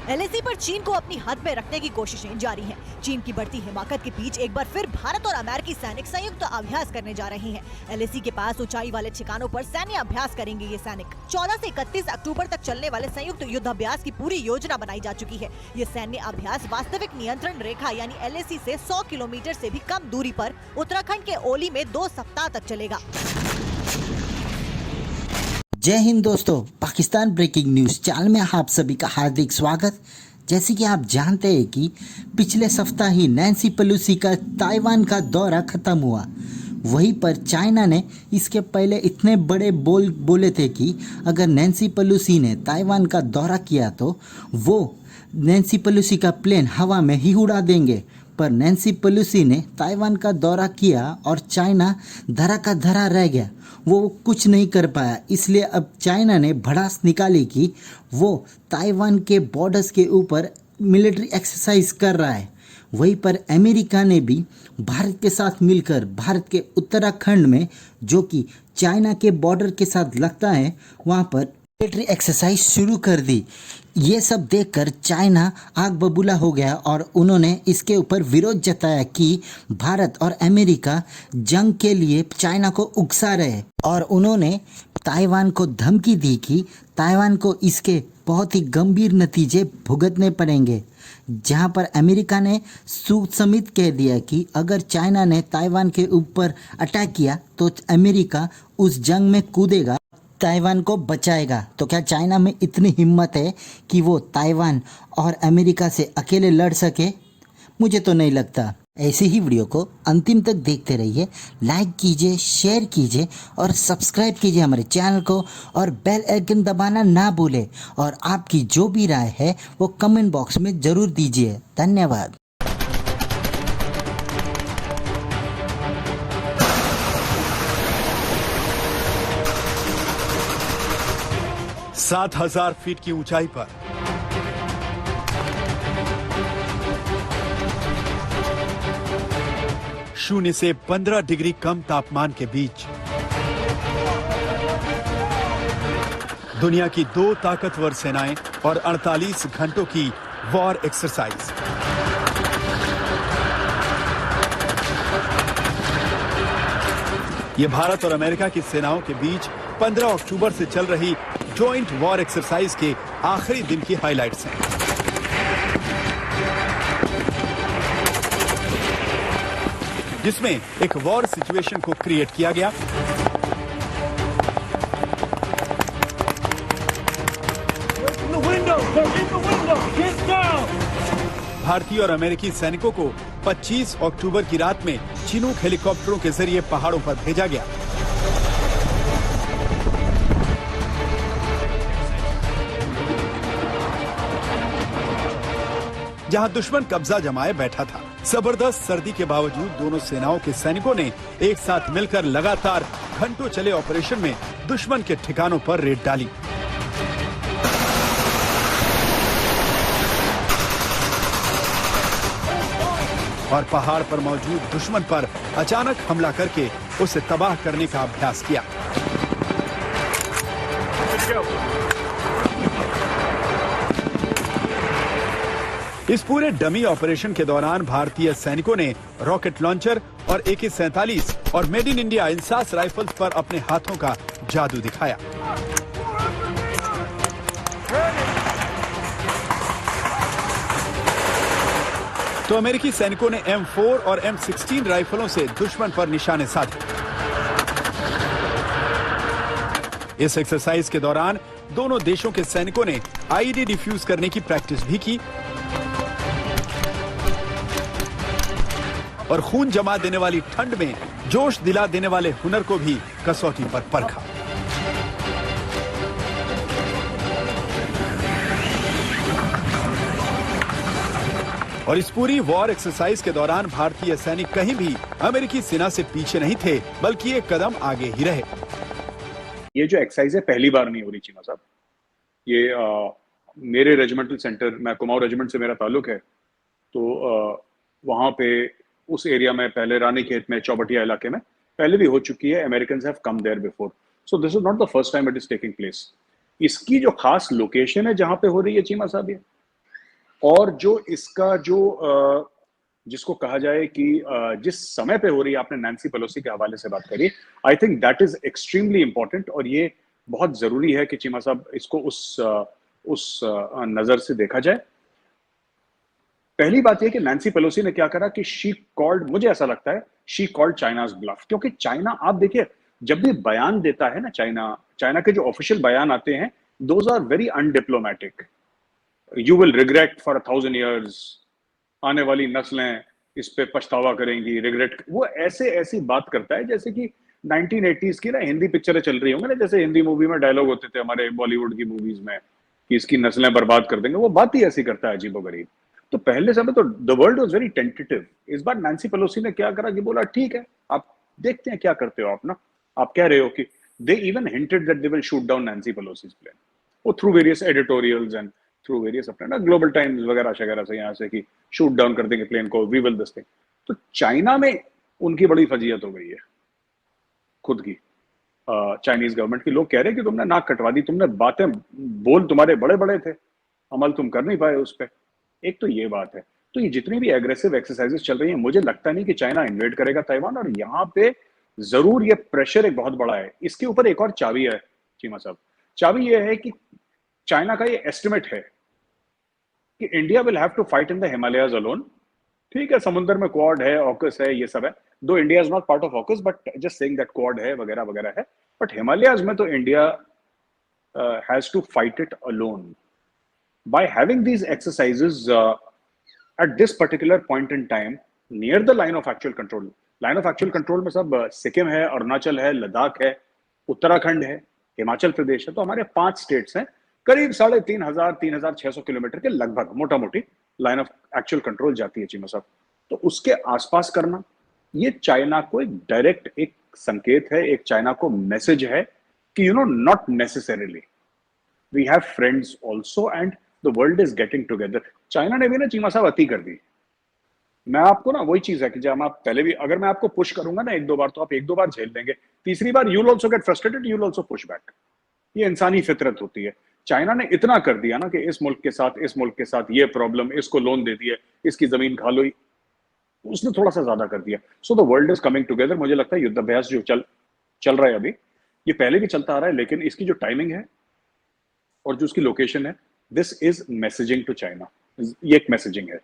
LAC पर चीन को अपनी हद में रखने की कोशिशें जारी हैं। चीन की बढ़ती हिमाकत के बीच एक बार फिर भारत और अमेरिकी सैनिक संयुक्त अभ्यास करने जा रहे हैं। एलएसी के पास ऊंचाई वाले ठिकानों पर सैन्य अभ्यास करेंगे ये सैनिक। 14 से 31 अक्टूबर तक चलने वाले संयुक्त युद्धाभ्यास की पूरी योजना बनाई जा चुकी है। ये सैन्य अभ्यास वास्तविक नियंत्रण रेखा यानी एलएसी से 100 किलोमीटर से भी कम दूरी पर उत्तराखंड के ओली में 2 सप्ताह तक चलेगा। जय हिंद दोस्तों, पाकिस्तान ब्रेकिंग न्यूज़ चैनल में आप सभी का हार्दिक स्वागत। जैसे कि आप जानते हैं कि पिछले सप्ताह ही नैन्सी पेलोसी का ताइवान का दौरा ख़त्म हुआ। वहीं पर चाइना ने इसके पहले इतने बड़े बोले थे कि अगर नैन्सी पेलोसी ने ताइवान का दौरा किया तो वो नैन्सी पेलोसी का प्लेन हवा में ही उड़ा देंगे। पर नैन्सी पेलोसी ने ताइवान का दौरा किया और चाइना धरा का धरा रह गया, वो कुछ नहीं कर पाया। इसलिए अब चाइना ने भड़ास निकाली कि वो ताइवान के बॉर्डर्स के ऊपर मिलिट्री एक्सरसाइज कर रहा है। वहीं पर अमेरिका ने भी भारत के साथ मिलकर भारत के उत्तराखंड में, जो कि चाइना के बॉर्डर के साथ लगता है, वहाँ पर मिलिट्री एक्सरसाइज शुरू कर दी। ये सब देखकर चाइना आग बबूला हो गया और उन्होंने इसके ऊपर विरोध जताया कि भारत और अमेरिका जंग के लिए चाइना को उकसा रहे और उन्होंने ताइवान को धमकी दी कि ताइवान को इसके बहुत ही गंभीर नतीजे भुगतने पड़ेंगे। जहां पर अमेरिका ने समेत कह दिया कि अगर चाइना ने ताइवान के ऊपर अटैक किया तो अमेरिका उस जंग में कूदेगा, ताइवान को बचाएगा। तो क्या चाइना में इतनी हिम्मत है कि वो ताइवान और अमेरिका से अकेले लड़ सके? मुझे तो नहीं लगता। ऐसी ही वीडियो को अंतिम तक देखते रहिए, लाइक कीजिए, शेयर कीजिए और सब्सक्राइब कीजिए हमारे चैनल को और बेल आइकन दबाना ना भूलें। और आपकी जो भी राय है वो कमेंट बॉक्स में ज़रूर दीजिए। धन्यवाद। 7,000 फीट की ऊंचाई पर शून्य से 15 डिग्री कम तापमान के बीच दुनिया की 2 ताकतवर सेनाएं और 48 घंटों की वॉर एक्सरसाइज। ये भारत और अमेरिका की सेनाओं के बीच 15 अक्टूबर से चल रही जॉइंट वॉर एक्सरसाइज के आखिरी दिन की हाइलाइट्स हैं। जिसमें एक वॉर सिचुएशन को क्रिएट किया गया। भारतीय और अमेरिकी सैनिकों को 25 अक्टूबर की रात में चिनूक हेलीकॉप्टरों के जरिए पहाड़ों पर भेजा गया। जहां दुश्मन कब्जा जमाए बैठा था। जबरदस्त सर्दी के बावजूद दोनों सेनाओं के सैनिकों ने एक साथ मिलकर लगातार घंटों चले ऑपरेशन में दुश्मन के ठिकानों पर रेड डाली। और पहाड़ पर मौजूद दुश्मन पर अचानक हमला करके उसे तबाह करने का अभ्यास किया। इस पूरे डमी ऑपरेशन के दौरान भारतीय सैनिकों ने रॉकेट लॉन्चर और AK-47 और made in India INSAS rifles पर अपने हाथों का जादू दिखाया। तो अमेरिकी सैनिकों ने M4 और M16 राइफलों से दुश्मन पर निशाने साधे। इस एक्सरसाइज के दौरान दोनों देशों के सैनिकों ने IED डिफ्यूज करने की प्रैक्टिस भी की और खून जमा देने वाली ठंड में जोश दिला देने वाले हुनर को भी कसौटी पर परखा। और इस पूरी वॉर एक्सरसाइज के दौरान भारतीय सैनिक कहीं भी अमेरिकी सेना से पीछे नहीं थे, बल्कि एक कदम आगे ही रहे। ये जो एक्सरसाइज है पहली बार नहीं हो रही चीमा साहब। ये मेरे रेजिमेंटल सेंटर, मैं कुमाऊं रेजिमेंट से मेरा ताल्लुक है, तो वहाँ पे उस एरिया में पहले रानीखेत में चौबटिया इलाके में पहले भी हो चुकी है। Americans have come there before, so this is not the first time it is taking place. इसकी जो खास लोकेशन है जहाँ पे हो रही है चीमा साहब, और जो इसका जो जिसको कहा जाए कि जिस समय पे हो रही है, आपने नैन्सी पेलोसी के हवाले से बात करी, I think that is extremely important, और ये बहुत जरूरी है कि चीमा साहब इसको उस नजर से देखा जाए। पहली बात यह कि नैन्सी पेलोसी ने क्या करा कि शी कॉल्ड, मुझे ऐसा लगता है शी कॉल्ड चाइनाज ब्लफ, क्योंकि चाइना, आप देखिए जब भी बयान देता है ना चाइना के जो ऑफिशियल बयान आते हैं, those are very undiplomatic. You will regret for 1000 years, आने वाली नस्लें इस पे पछतावा करेंगी, रिग्रेट, वो ऐसी बात करता है जैसे कि 1980s की ना हिंदी पिक्चरें चल रही होंगी ना, जैसे हिंदी मूवी में डायलॉग होते थे हमारे बॉलीवुड की मूवीज में कि इसकी नस्लें बर्बाद कर देंगे, वो बात ही ऐसी करता है अजीबोगरीब। तो पहले समय तो the world was very tentative. इस बार नैन्सी पेलोसी ने क्या करा कि बोला ठीक है, आप देखते हैं क्या करते हो आप ना, आप कह रहे हो कि they even hinted that they will shoot down Nancy Pelosi's plane, वो through various editorials and through various अपने ना ग्लोबल टाइम्स वगैरह शगैरह से, यहाँ से कि शूट डाउन कर देंगे प्लेन को, वी विल दिस थिंग। तो चाइना में उनकी बड़ी फजीयत हो गई है खुद की, चाइनीज गवर्नमेंट की। लोग कह रहे हैं कि तुमने नाक कटवा दी, तुमने बातें, बोल तुम्हारे बड़े बड़े थे, अमल तुम कर नहीं पाए उस पर। एक तो ये बात है। तो ये जितनी भी एग्रेसिव एक्सरसाइजेस चल रही हैं, मुझे लगता नहीं कि चाइना इन्वेड करेगा ताइवान, और यहाँ पे जरूर ये प्रेशर एक बहुत बड़ा है। इसके ऊपर एक और चाबी है चीमा साहब, चाबी ये है कि चाइना का ये एस्टिमेट है कि India will have to fight in the Himalayas alone. ठीक है, समुद्र में क्वाड है, ऑकस है, ये सब है, though India is not part of AUKUS, but just saying that Quad है वगैरह वगैरह है, बट हिमालयाज में तो India has to fight it alone. By having these exercises at this particular point in time near the line of actual control में सब सिक्किम है, अरुणाचल है, लद्दाख है, उत्तराखंड है, हिमाचल प्रदेश है, तो हमारे 5 स्टेट्स हैं, करीब 3,500-3,600 किलोमीटर के लगभग मोटा मोटी लाइन ऑफ एक्चुअल कंट्रोल जाती है चीमा साहब। तो उसके आसपास करना, ये चाइना को एक डायरेक्ट एक संकेत है, एक चाइना को मैसेज है कि not necessarily we have friends also and the world is getting together. China ने भी ना चीमा साहब अति कर दी। मैं आपको ना वही चीज है कि जब आप पहले भी, अगर मैं आपको पुश करूंगा ना 1-2 बार, तो आप 1-2 बार झेल लेंगे, तीसरी बार you will also get frustrated, you will also push back. ये इंसानी फितरत होती है। चाइना ने इतना कर दिया ना कि इस मुल्क के साथ ये प्रॉब्लम, इसको लोन दे दिया, इसकी जमीन खा लो, उसने थोड़ा सा ज्यादा कर दिया। So the world is coming together. मुझे लगता है युद्धाभ्यास जो चल रहा है अभी, ये पहले भी चलता आ रहा है, लेकिन इसकी जो टाइमिंग है और जो उसकी लोकेशन है, this is messaging to China, ये एक मैसेजिंग है।